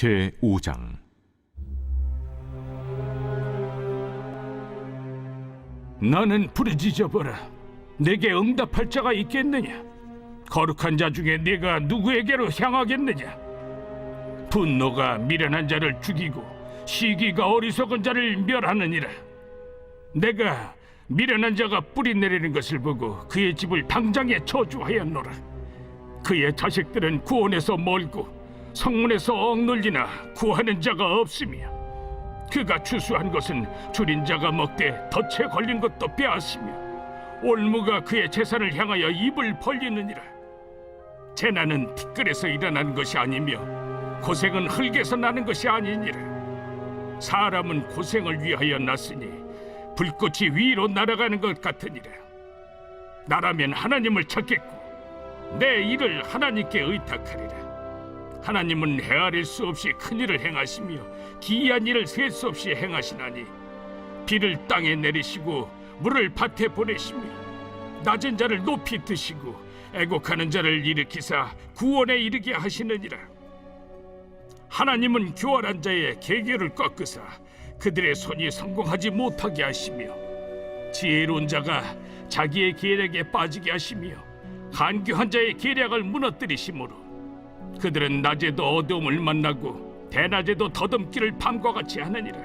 제5장. 너는 부르짖어보라. 내게 응답할 자가 있겠느냐? 거룩한 자 중에 네가 누구에게로 향하겠느냐? 분노가 미련한 자를 죽이고 시기가 어리석은 자를 멸하느니라. 내가 미련한 자가 뿌리 내리는 것을 보고 그의 집을 당장에 저주하였노라. 그의 자식들은 구원에서 멀고 성문에서 억눌리나 구하는 자가 없으며, 그가 추수한 것은 줄인 자가 먹되 덫에 걸린 것도 빼앗으며, 올무가 그의 재산을 향하여 입을 벌리느니라. 재난은 티끌에서 일어나는 것이 아니며 고생은 흙에서 나는 것이 아니니라. 사람은 고생을 위하여 났으니 불꽃이 위로 날아가는 것 같으니라. 나라면 하나님을 찾겠고 내 일을 하나님께 의탁하리라. 하나님은 헤아릴 수 없이 큰 일을 행하시며 기이한 일을 셀 수 없이 행하시나니, 비를 땅에 내리시고 물을 밭에 보내시며 낮은 자를 높이 드시고 애곡하는 자를 일으키사 구원에 이르게 하시느니라. 하나님은 교활한 자의 계계를 꺾으사 그들의 손이 성공하지 못하게 하시며, 지혜로운 자가 자기의 계략에 빠지게 하시며 간교한 자의 계략을 무너뜨리시므로, 그들은 낮에도 어두움을 만나고 대낮에도 더듬기를 밤과 같이 하느니라.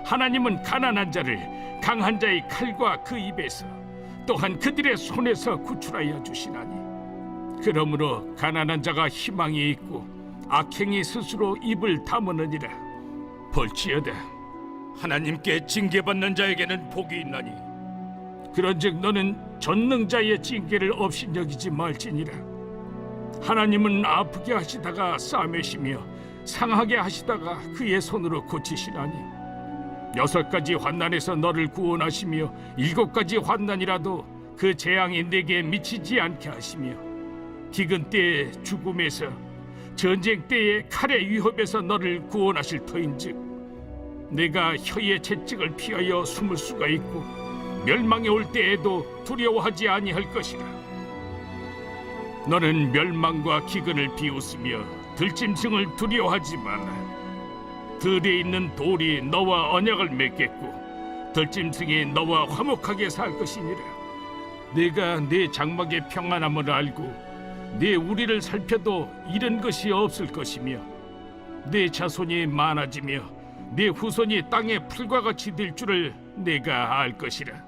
하나님은 가난한 자를 강한 자의 칼과 그 입에서 또한 그들의 손에서 구출하여 주시나니, 그러므로 가난한 자가 희망이 있고 악행이 스스로 입을 다무느니라. 볼지어다, 하나님께 징계받는 자에게는 복이 있나니, 그런즉 너는 전능자의 징계를 업신여기지 말지니라. 하나님은 아프게 하시다가 싸매시며 상하게 하시다가 그의 손으로 고치시나니, 6가지 환난에서 너를 구원하시며 7가지 환난이라도 그 재앙이 내게 미치지 않게 하시며, 기근 때의 죽음에서 전쟁 때의 칼의 위협에서 너를 구원하실 터인즉, 내가 혀의 채찍을 피하여 숨을 수가 있고 멸망이 올 때에도 두려워하지 아니할 것이라. 너는 멸망과 기근을 비웃으며 들짐승을 두려워하지 말라. 들에 있는 돌이 너와 언약을 맺겠고 들짐승이 너와 화목하게 살 것이니라. 네가 네 장막의 평안함을 알고 네 우리를 살펴도 잃은 것이 없을 것이며, 네 자손이 많아지며 네 후손이 땅의 풀과 같이 될 줄을 내가 알 것이라.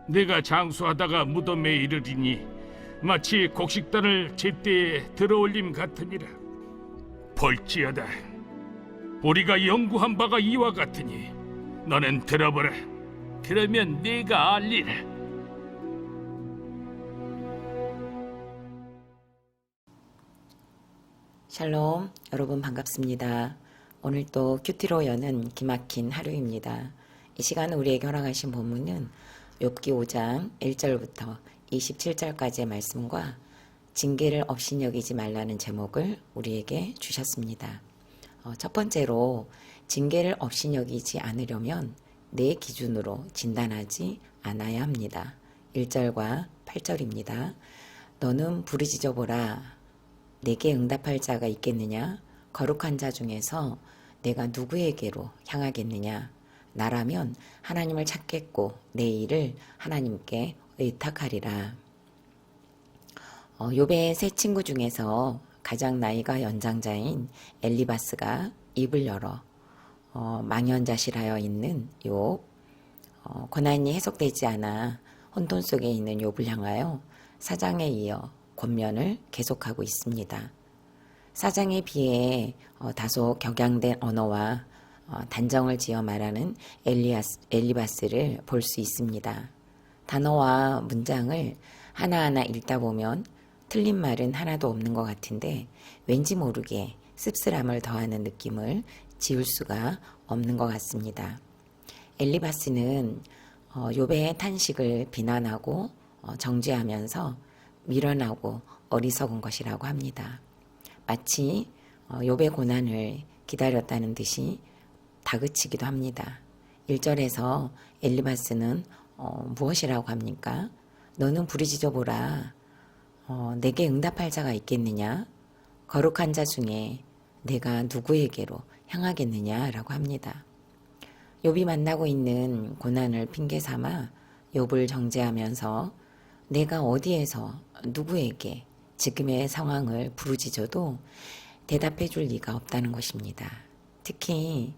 내가 장수하다가 무덤에 이르리니 마치 곡식단을 제때에 들어올림 같으니라. 볼지어다, 우리가 연구한 바가 이와 같으니 너는 들어보라. 그러면 네가 알리라. 샬롬, 여러분 반갑습니다. 오늘 또 큐티로 여는 기막힌 하루입니다. 이 시간 우리에게 허락하신 본문은 욥기 5장 1절부터 27절까지의 말씀과 징계를 업신여기지 말라는 제목을 우리에게 주셨습니다. 첫 번째로, 징계를 업신여기지 않으려면 내 기준으로 진단하지 않아야 합니다. 1절과 8절입니다. 너는 부르짖어보라. 내게 응답할 자가 있겠느냐? 거룩한 자 중에서 내가 누구에게로 향하겠느냐? 나라면 하나님을 찾겠고 내 일을 하나님께 의탁하리라. 욥의 세 친구 중에서 가장 나이가 연장자인 엘리바스가 입을 열어 망연자실하여 있는 욥, 고난이 해석되지 않아 혼돈 속에 있는 욥을 향하여 사장에 이어 권면을 계속하고 있습니다. 사장에 비해 다소 격양된 언어와 단정을 지어 말하는 엘리바스를 볼 수 있습니다. 단어와 문장을 하나하나 읽다 보면 틀린 말은 하나도 없는 것 같은데, 왠지 모르게 씁쓸함을 더하는 느낌을 지울 수가 없는 것 같습니다. 엘리바스는 욥의 탄식을 비난하고 정죄하면서 미련하고 어리석은 것이라고 합니다. 마치 욥의 고난을 기다렸다는 듯이 다그치기도 합니다. 1절에서 엘리바스는 무엇이라고 합니까? 너는 부르짖어보라. 내게 응답할 자가 있겠느냐? 거룩한 자 중에 내가 누구에게로 향하겠느냐라고 합니다. 욥이 만나고 있는 고난을 핑계 삼아 욥을 정죄하면서 내가 어디에서 누구에게 지금의 상황을 부르짖어도 대답해 줄 리가 없다는 것입니다. 특히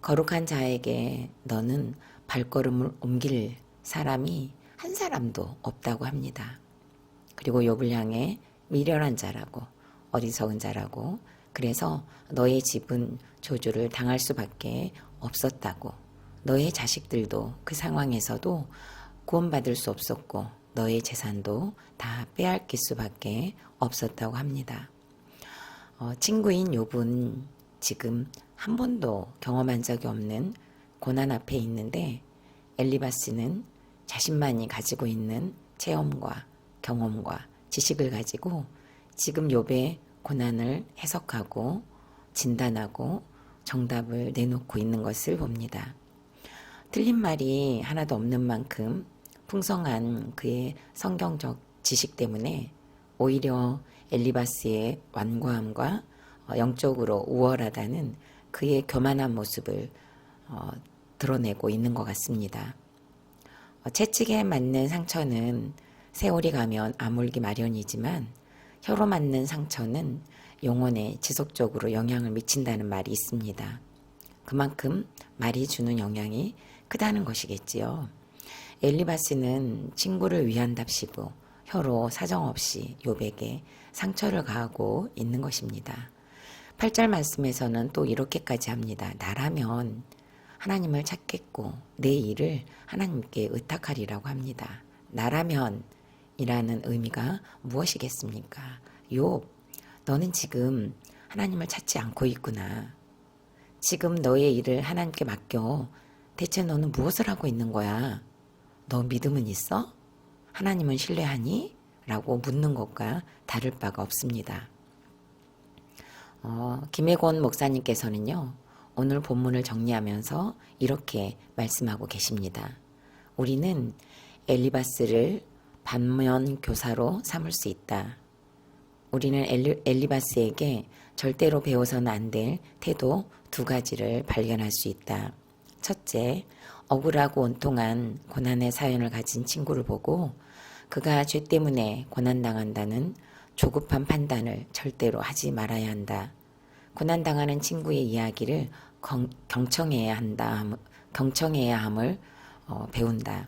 거룩한 자에게 너는 발걸음을 옮길 사람이 한 사람도 없다고 합니다. 그리고 욥을 향해 미련한 자라고 어리석은 자라고 그래서 너의 집은 저주를 당할 수밖에 없었다고 너의 자식들도 그 상황에서도 구원받을 수 없었고 너의 재산도 다 빼앗길 수밖에 없었다고 합니다. 친구인 욥은 지금 한 번도 경험한 적이 없는 고난 앞에 있는데 엘리바스는 자신만이 가지고 있는 체험과 경험과 지식을 가지고 지금 욥의 고난을 해석하고 진단하고 정답을 내놓고 있는 것을 봅니다. 틀린 말이 하나도 없는 만큼 풍성한 그의 성경적 지식 때문에 오히려 엘리바스의 완고함과 영적으로 우월하다는 그의 교만한 모습을 드러내고 있는 것 같습니다. 채찍에 맞는 상처는 세월이 가면 아물기 마련이지만 혀로 맞는 상처는 영혼에 지속적으로 영향을 미친다는 말이 있습니다. 그만큼 말이 주는 영향이 크다는 것이겠지요. 엘리바스는 친구를 위한답시고 혀로 사정없이 욥에게 상처를 가하고 있는 것입니다. 8절 말씀에서는 또 이렇게까지 합니다. 나라면 하나님을 찾겠고 내 일을 하나님께 의탁하리라고 합니다. 나라면 이라는 의미가 무엇이겠습니까? 욥, 너는 지금 하나님을 찾지 않고 있구나. 지금 너의 일을 하나님께 맡겨. 대체 너는 무엇을 하고 있는 거야? 너 믿음은 있어? 하나님은 신뢰하니? 라고 묻는 것과 다를 바가 없습니다. 김혜권 목사님께서는요, 오늘 본문을 정리하면서 이렇게 말씀하고 계십니다. 우리는 엘리바스를 반면 교사로 삼을 수 있다. 우리는 엘리바스에게 절대로 배워서는 안 될 태도 2가지를 발견할 수 있다. 첫째, 억울하고 온통한 고난의 사연을 가진 친구를 보고 그가 죄 때문에 고난당한다는 조급한 판단을 절대로 하지 말아야 한다. 고난당하는 친구의 이야기를 경청해야 함을 배운다.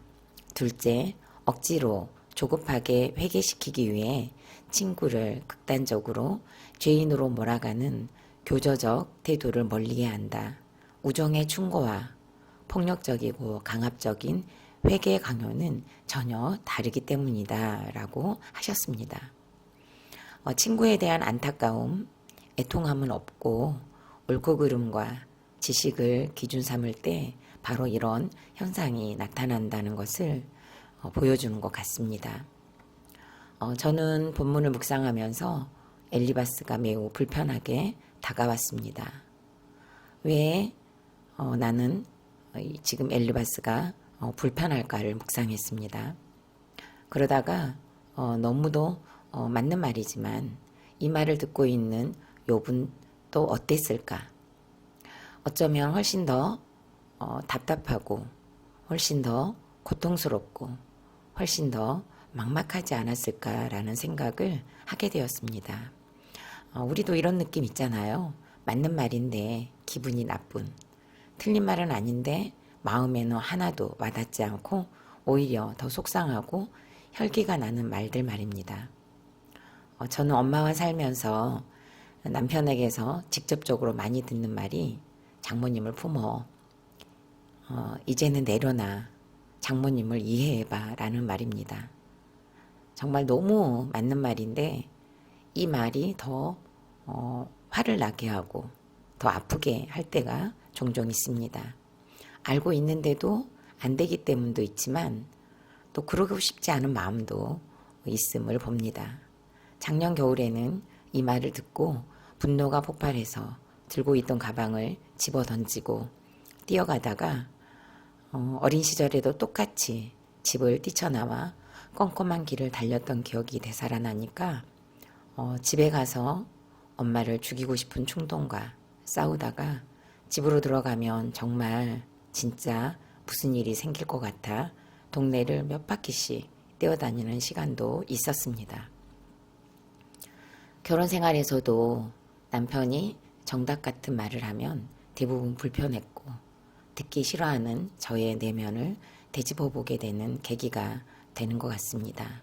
둘째, 억지로 조급하게 회개시키기 위해 친구를 극단적으로 죄인으로 몰아가는 교조적 태도를 멀리해야 한다. 우정의 충고와 폭력적이고 강압적인 회개 강요는 전혀 다르기 때문이다 라고 하셨습니다. 친구에 대한 안타까움, 애통함은 없고 옳고 그름과 지식을 기준 삼을 때 바로 이런 현상이 나타난다는 것을 보여주는 것 같습니다. 저는 본문을 묵상하면서 엘리바스가 매우 불편하게 다가왔습니다. 왜 나는 지금 엘리바스가 불편할까를 묵상했습니다. 그러다가 너무도 맞는 말이지만 이 말을 듣고 있는 욥은 또 어땠을까? 어쩌면 훨씬 더 답답하고 훨씬 더 고통스럽고 훨씬 더 막막하지 않았을까라는 생각을 하게 되었습니다. 우리도 이런 느낌 있잖아요. 맞는 말인데 기분이 나쁜, 틀린 말은 아닌데 마음에는 하나도 와닿지 않고 오히려 더 속상하고 혈기가 나는 말들 말입니다. 저는 엄마와 살면서 남편에게서 직접적으로 많이 듣는 말이 장모님을 품어. 이제는 내려놔. 장모님을 이해해봐 라는 말입니다. 정말 너무 맞는 말인데 이 말이 더 화를 나게 하고 더 아프게 할 때가 종종 있습니다. 알고 있는데도 안 되기 때문도 있지만 또 그러고 싶지 않은 마음도 있음을 봅니다. 작년 겨울에는 이 말을 듣고 분노가 폭발해서 들고 있던 가방을 집어 던지고 뛰어가다가 어린 시절에도 똑같이 집을 뛰쳐나와 껌껌한 길을 달렸던 기억이 되살아나니까 집에 가서 엄마를 죽이고 싶은 충동과 싸우다가 집으로 들어가면 정말 진짜 무슨 일이 생길 것 같아 동네를 몇 바퀴씩 뛰어다니는 시간도 있었습니다. 결혼 생활에서도 남편이 정답 같은 말을 하면 대부분 불편했고 듣기 싫어하는 저의 내면을 되짚어 보게 되는 계기가 되는 것 같습니다.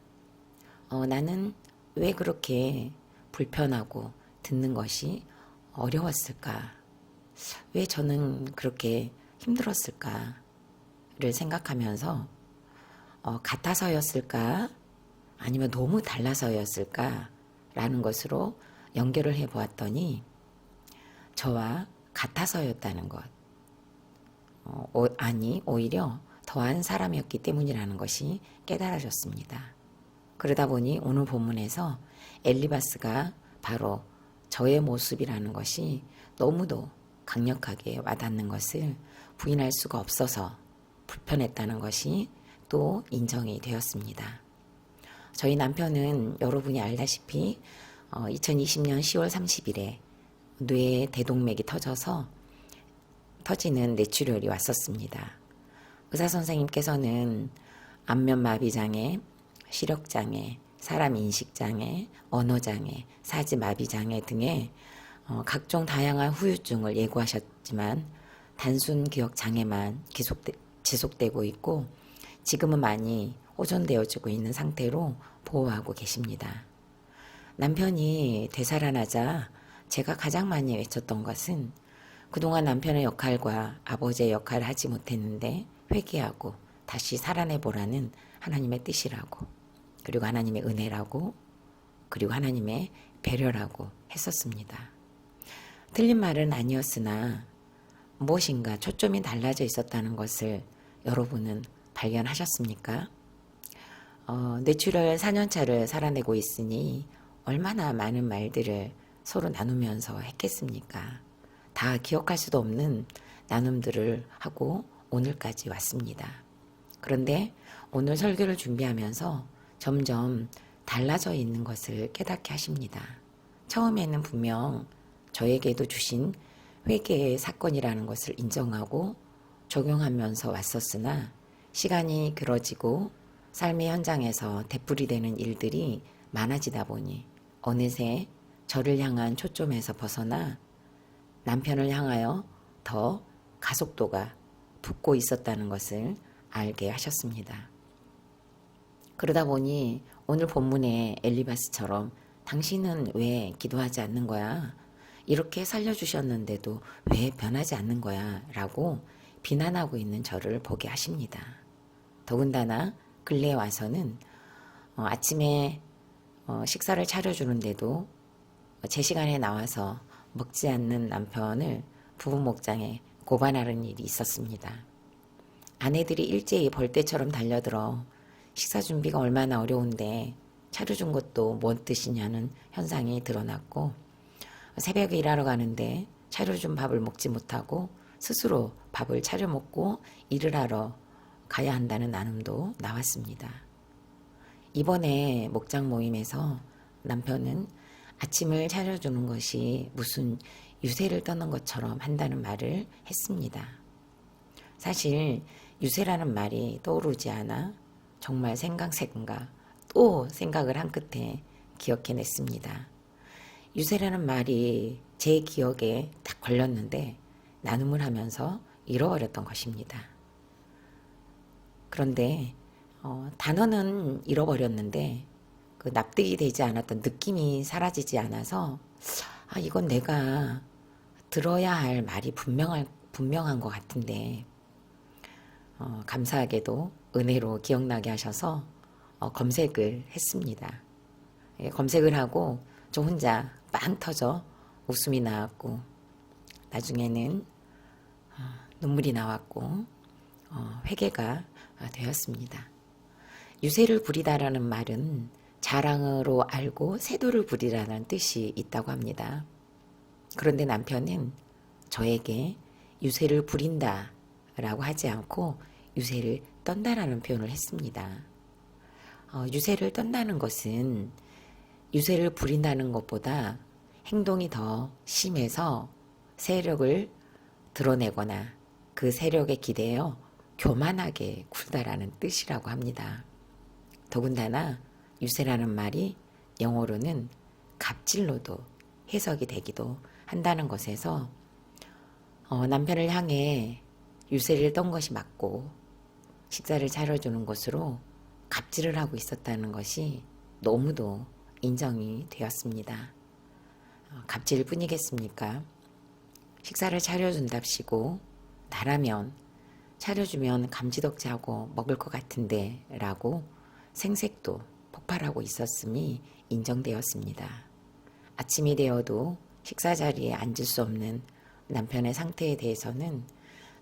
나는 왜 그렇게 불편하고 듣는 것이 어려웠을까? 왜 저는 그렇게 힘들었을까를 생각하면서 같아서였을까? 아니면 너무 달라서였을까? 라는 것으로 연결을 해 보았더니 저와 같아서였다는 것. 아니, 오히려 더한 사람이었기 때문이라는 것이 깨달아졌습니다. 그러다 보니 오늘 본문에서 엘리바스가 바로 저의 모습이라는 것이 너무도 강력하게 와닿는 것을 부인할 수가 없어서 불편했다는 것이 또 인정이 되었습니다. 저희 남편은 여러분이 알다시피 2020년 10월 30일에 뇌에 대동맥이 터지는 뇌출혈이 왔었습니다. 의사 선생님께서는 안면마비장애, 시력장애, 사람 인식장애, 언어장애, 사지마비장애 등의 각종 다양한 후유증을 예고하셨지만 단순 기억 장애만 지속되고 있고 지금은 많이 호전되어지고 있는 상태로 보호하고 계십니다. 남편이 되살아나자 제가 가장 많이 외쳤던 것은 그동안 남편의 역할과 아버지의 역할을 하지 못했는데 회개하고 다시 살아내보라는 하나님의 뜻이라고, 그리고 하나님의 은혜라고, 그리고 하나님의 배려라고 했었습니다. 틀린 말은 아니었으나 무엇인가 초점이 달라져 있었다는 것을 여러분은 발견하셨습니까? 뇌출혈 4년차를 살아내고 있으니 얼마나 많은 말들을 서로 나누면서 했겠습니까? 다 기억할 수도 없는 나눔들을 하고 오늘까지 왔습니다. 그런데 오늘 설교를 준비하면서 점점 달라져 있는 것을 깨닫게 하십니다. 처음에는 분명 저에게도 주신 회개의 사건이라는 것을 인정하고 적용하면서 왔었으나 시간이 길어지고 삶의 현장에서 되풀이되는 일들이 많아지다 보니 어느새 저를 향한 초점에서 벗어나 남편을 향하여 더 가속도가 붙고 있었다는 것을 알게 하셨습니다. 그러다 보니 오늘 본문의 엘리바스처럼 당신은 왜 기도하지 않는 거야? 이렇게 살려주셨는데도 왜 변하지 않는 거야? 라고 비난하고 있는 저를 보게 하십니다. 더군다나 근래에 와서는 아침에 식사를 차려주는데도 제 시간에 나와서 먹지 않는 남편을 부부 목장에 고발하는 일이 있었습니다. 아내들이 일제히 벌떼처럼 달려들어 식사 준비가 얼마나 어려운데 차려준 것도 뭔 뜻이냐는 현상이 드러났고 새벽에 일하러 가는데 차려준 밥을 먹지 못하고 스스로 밥을 차려 먹고 일을 하러 가야 한다는 나눔도 나왔습니다. 이번에 목장 모임에서 남편은 아침을 차려주는 것이 무슨 유세를 떠는 것처럼 한다는 말을 했습니다. 사실 유세라는 말이 떠오르지 않아 정말 생각 또 생각을 한 끝에 기억해냈습니다. 유세라는 말이 제 기억에 딱 걸렸는데 나눔을 하면서 잃어버렸던 것입니다. 그런데 단어는 잃어버렸는데 그 납득이 되지 않았던 느낌이 사라지지 않아서 이건 내가 들어야 할 말이 분명한 것 같은데 감사하게도 은혜로 기억나게 하셔서 검색을 했습니다. 검색을 하고 저 혼자 빵 터져 웃음이 나왔고 나중에는 눈물이 나왔고 회개가 되었습니다. 유세를 부리다라는 말은 자랑으로 알고 세도를 부리라는 뜻이 있다고 합니다. 그런데 남편은 저에게 유세를 부린다 라고 하지 않고 유세를 떤다라는 표현을 했습니다. 유세를 떤다는 것은 유세를 부린다는 것보다 행동이 더 심해서 세력을 드러내거나 그 세력에 기대어 교만하게 굴다라는 뜻이라고 합니다. 더군다나 유세라는 말이 영어로는 갑질로도 해석이 되기도 한다는 것에서 남편을 향해 유세를 떤 것이 맞고 식사를 차려주는 것으로 갑질을 하고 있었다는 것이 너무도 인정이 되었습니다. 갑질 뿐이겠습니까? 식사를 차려준답시고 나라면 차려주면 감지덕지하고 먹을 것 같은데 라고 생색도 폭발하고 있었음이 인정되었습니다. 아침이 되어도 식사 자리에 앉을 수 없는 남편의 상태에 대해서는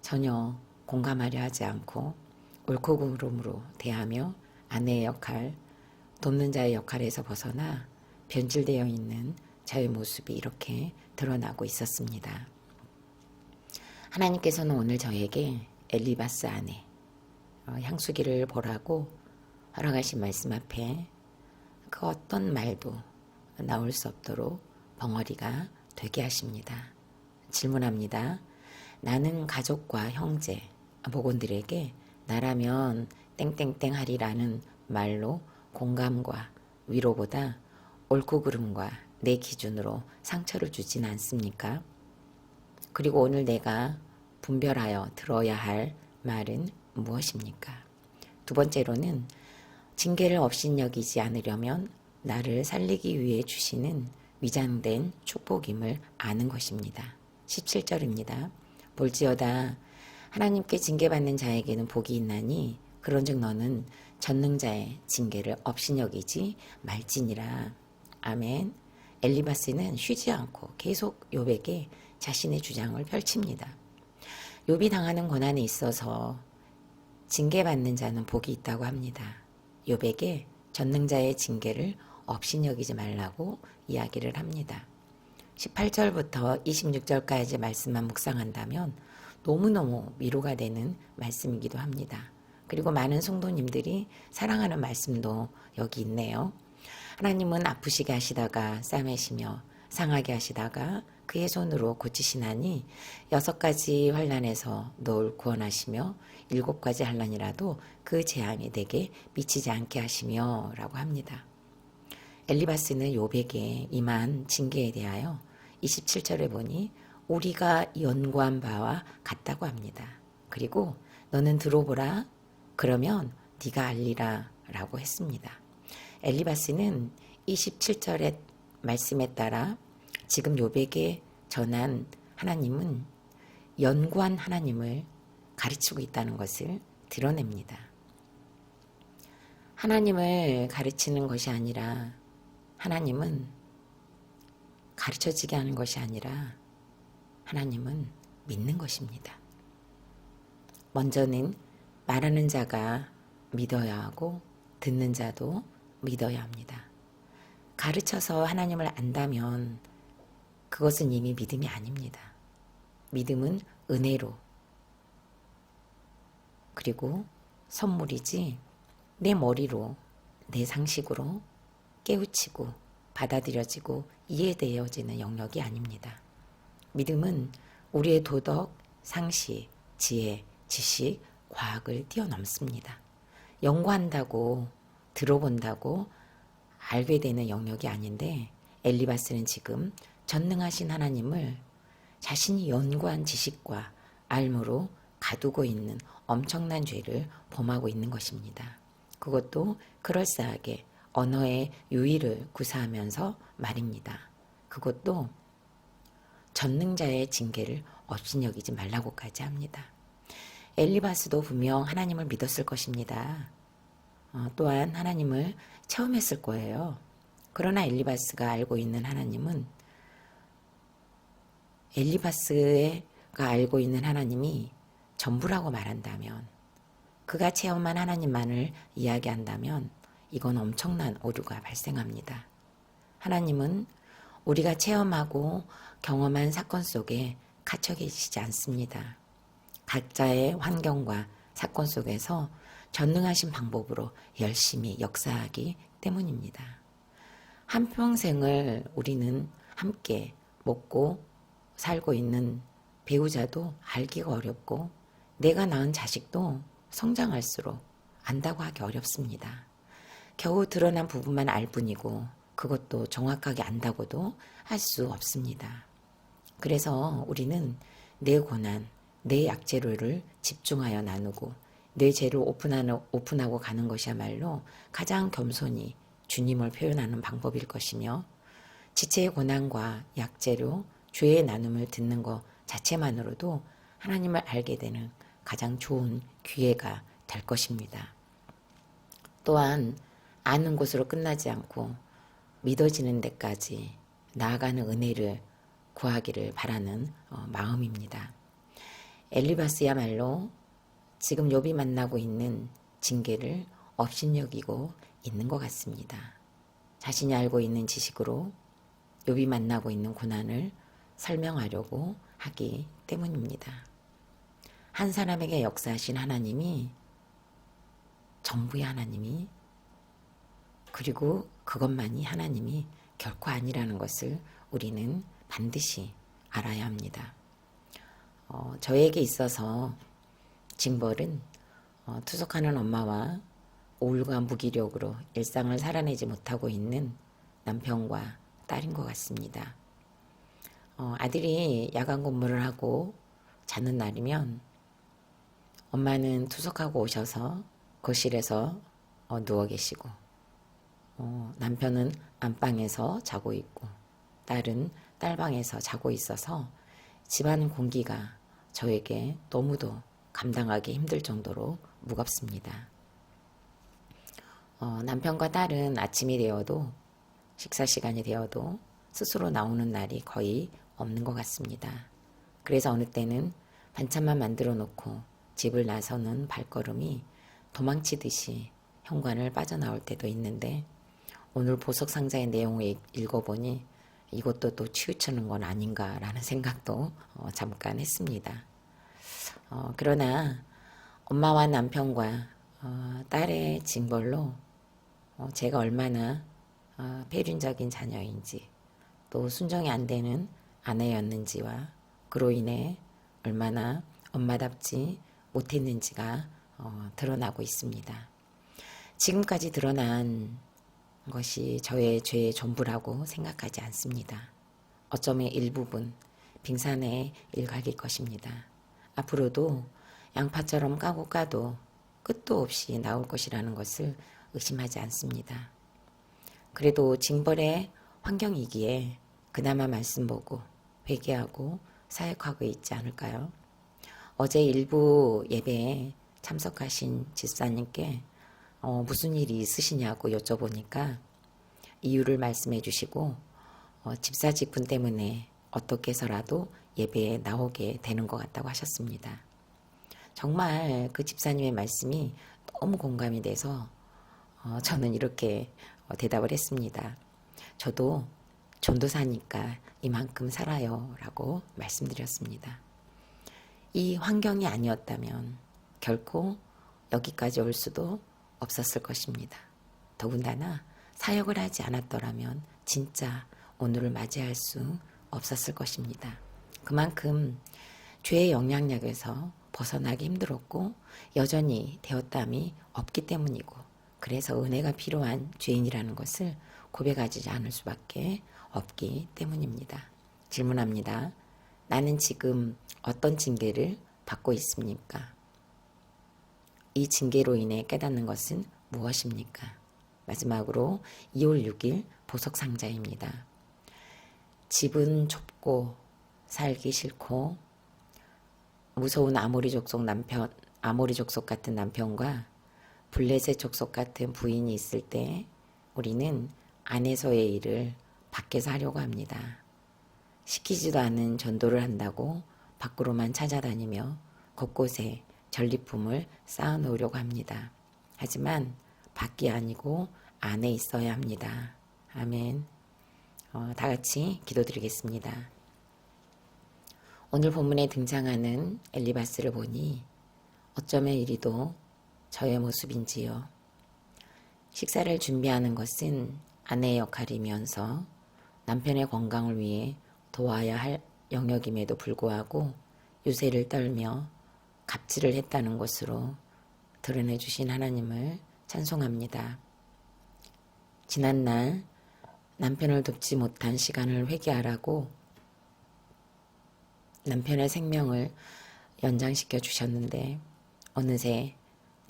전혀 공감하려 하지 않고 옳고 그름으로 대하며 아내의 역할, 돕는 자의 역할에서 벗어나 변질되어 있는 저의 모습이 이렇게 드러나고 있었습니다. 하나님께서는 오늘 저에게 엘리바스 안에 향수기를 보라고 허락하신 말씀 앞에 그 어떤 말도 나올 수 없도록 벙어리가 되게 하십니다. 질문합니다. 나는 가족과 형제, 목원들에게 나라면 땡땡땡 하리라는 말로 공감과 위로보다 옳고 그름과 내 기준으로 상처를 주진 않습니까? 그리고 오늘 내가 분별하여 들어야 할 말은 무엇입니까? 두 번째로는 징계를 업신여기지 않으려면 나를 살리기 위해 주시는 위장된 축복임을 아는 것입니다. 17절입니다. 볼지어다 하나님께 징계받는 자에게는 복이 있나니 그런즉 너는 전능자의 징계를 업신여기지 말지니라. 아멘. 엘리바스는 쉬지 않고 계속 욥에게 자신의 주장을 펼칩니다. 욥이 당하는 고난에 있어서 징계받는 자는 복이 있다고 합니다. 욥에게 전능자의 징계를 업신여기지 말라고 이야기를 합니다. 18절부터 26절까지 말씀만 묵상한다면 너무너무 위로가 되는 말씀이기도 합니다. 그리고 많은 성도님들이 사랑하는 말씀도 여기 있네요. 하나님은 아프시게 하시다가 싸매시며 상하게 하시다가 그의 손으로 고치시나니 6가지 환난에서 널 구원하시며 7가지 환난이라도 그 재앙이 내게 미치지 않게 하시며 라고 합니다. 엘리바스는 욥에게 임한 징계에 대하여 27절에 보니 우리가 연구한 바와 같다고 합니다. 그리고 너는 들어보라 그러면 네가 알리라 라고 했습니다. 엘리바스는 27절의 말씀에 따라 지금 욥에게 전한 하나님은 연구한 하나님을 가르치고 있다는 것을 드러냅니다. 하나님을 가르치는 것이 아니라 하나님은 가르쳐지게 하는 것이 아니라 하나님은 믿는 것입니다. 먼저는 말하는 자가 믿어야 하고 듣는 자도 믿어야 합니다. 가르쳐서 하나님을 안다면 그것은 이미 믿음이 아닙니다. 믿음은 은혜로 그리고 선물이지 내 머리로 내 상식으로 깨우치고 받아들여지고 이해되어지는 영역이 아닙니다. 믿음은 우리의 도덕, 상식, 지혜, 지식, 과학을 뛰어넘습니다. 연구한다고 들어본다고 알게 되는 영역이 아닌데 엘리바스는 지금 전능하신 하나님을 자신이 연구한 지식과 알므로 가두고 있는 엄청난 죄를 범하고 있는 것입니다. 그것도 그럴싸하게 언어의 유의를 구사하면서 말입니다. 그것도 전능자의 징계를 업신여기지 말라고까지 합니다. 엘리바스도 분명 하나님을 믿었을 것입니다. 또한 하나님을 체험했을 거예요. 그러나 엘리바스가 알고 있는 하나님은 엘리바스가 알고 있는 하나님이 전부라고 말한다면 그가 체험한 하나님만을 이야기한다면 이건 엄청난 오류가 발생합니다. 하나님은 우리가 체험하고 경험한 사건 속에 갇혀 계시지 않습니다. 각자의 환경과 사건 속에서 전능하신 방법으로 열심히 역사하기 때문입니다. 한평생을 우리는 함께 먹고 살고 있는 배우자도 알기가 어렵고 내가 낳은 자식도 성장할수록 안다고 하기 어렵습니다. 겨우 드러난 부분만 알 뿐이고 그것도 정확하게 안다고도 할 수 없습니다. 그래서 우리는 내 고난, 내 약재료를 집중하여 나누고 내 죄를 오픈하고 가는 것이야말로 가장 겸손히 주님을 표현하는 방법일 것이며 지체의 고난과 약재료, 죄의 나눔을 듣는 것 자체만으로도 하나님을 알게 되는 가장 좋은 기회가 될 것입니다. 또한 아는 곳으로 끝나지 않고 믿어지는 데까지 나아가는 은혜를 구하기를 바라는 마음입니다. 엘리바스야말로 지금 욥이 만나고 있는 징계를 업신여기고 있는 것 같습니다. 자신이 알고 있는 지식으로 욥이 만나고 있는 고난을 설명하려고 하기 때문입니다. 한 사람에게 역사하신 하나님이 전부의 하나님이 그리고 그것만이 하나님이 결코 아니라는 것을 우리는 반드시 알아야 합니다. 저에게 있어서 징벌은 투석하는 엄마와 우울과 무기력으로 일상을 살아내지 못하고 있는 남편과 딸인 것 같습니다. 아들이 야간 근무를 하고 자는 날이면 엄마는 투석하고 오셔서 거실에서 누워 계시고 남편은 안방에서 자고 있고 딸은 딸방에서 자고 있어서 집안 공기가 저에게 너무도 감당하기 힘들 정도로 무겁습니다. 남편과 딸은 아침이 되어도 식사 시간이 되어도 스스로 나오는 날이 거의 없는 것 같습니다. 그래서 어느 때는 반찬만 만들어 놓고 집을 나서는 발걸음이 도망치듯이 현관을 빠져나올 때도 있는데 오늘 보석 상자의 내용을 읽어보니 이것도 또 치우치는 건 아닌가라는 생각도 잠깐 했습니다. 그러나 엄마와 남편과 딸의 징벌로 제가 얼마나 폐륜적인 자녀인지 또 순종이 안 되는 아내였는지와 그로 인해 얼마나 엄마답지 못했는지가 드러나고 있습니다. 지금까지 드러난 것이 저의 죄의 전부라고 생각하지 않습니다. 어쩌면 일부분 빙산의 일각일 것입니다. 앞으로도 양파처럼 까도 끝도 없이 나올 것이라는 것을 의심하지 않습니다. 그래도 징벌의 환경이기에 그나마 말씀 보고 회개하고 사역하고 있지 않을까요? 어제 일부 예배에 참석하신 집사님께 무슨 일이 있으시냐고 여쭤보니까 이유를 말씀해 주시고 집사 직분 때문에 어떻게 해서라도 예배에 나오게 되는 것 같다고 하셨습니다. 정말 그 집사님의 말씀이 너무 공감이 돼서 저는 이렇게 대답을 했습니다. 저도 전도사니까 이만큼 살아요 라고 말씀드렸습니다. 이 환경이 아니었다면 결코 여기까지 올 수도 없었을 것입니다. 더군다나 사역을 하지 않았더라면 진짜 오늘을 맞이할 수 없었을 것입니다. 그만큼 죄의 영향력에서 벗어나기 힘들었고 여전히 되었담이 없기 때문이고 그래서 은혜가 필요한 죄인이라는 것을 고백하지 않을 수밖에 없기 때문입니다. 질문합니다. 나는 지금 어떤 징계를 받고 있습니까? 이 징계로 인해 깨닫는 것은 무엇입니까? 마지막으로 2월 6일 보석상자입니다. 집은 좁고 살기 싫고 무서운 아모리 족속 같은 남편과 블레셋 족속 같은 부인이 있을 때 우리는 안에서의 일을 밖에서 하려고 합니다. 시키지도 않은 전도를 한다고 밖으로만 찾아다니며 곳곳에 전리품을 쌓아놓으려고 합니다. 하지만 밖이 아니고 안에 있어야 합니다. 아멘. 다 같이 기도드리겠습니다. 오늘 본문에 등장하는 엘리바스를 보니 어쩌면 이리도 저의 모습인지요. 식사를 준비하는 것은 아내의 역할이면서 남편의 건강을 위해 도와야 할 영역임에도 불구하고 유세를 떨며 갑질을 했다는 것으로 드러내 주신 하나님을 찬송합니다. 지난날 남편을 돕지 못한 시간을 회개하라고 남편의 생명을 연장시켜 주셨는데 어느새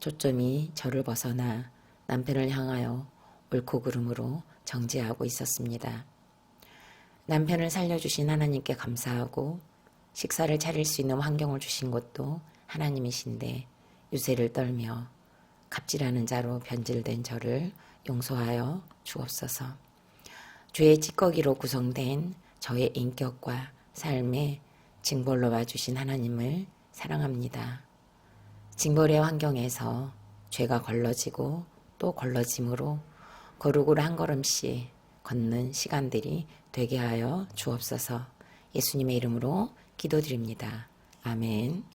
초점이 저를 벗어나 남편을 향하여 옳고 그름으로 정지하고 있었습니다. 남편을 살려주신 하나님께 감사하고 식사를 차릴 수 있는 환경을 주신 것도 하나님이신데 유세를 떨며 갑질하는 자로 변질된 저를 용서하여 주옵소서. 죄의 찌꺼기로 구성된 저의 인격과 삶에 징벌로 와주신 하나님을 사랑합니다. 징벌의 환경에서 죄가 걸러지고 또 걸러짐으로 거룩으로 한 걸음씩 걷는 시간들이 되게 하여 주옵소서. 예수님의 이름으로 기도드립니다. 아멘.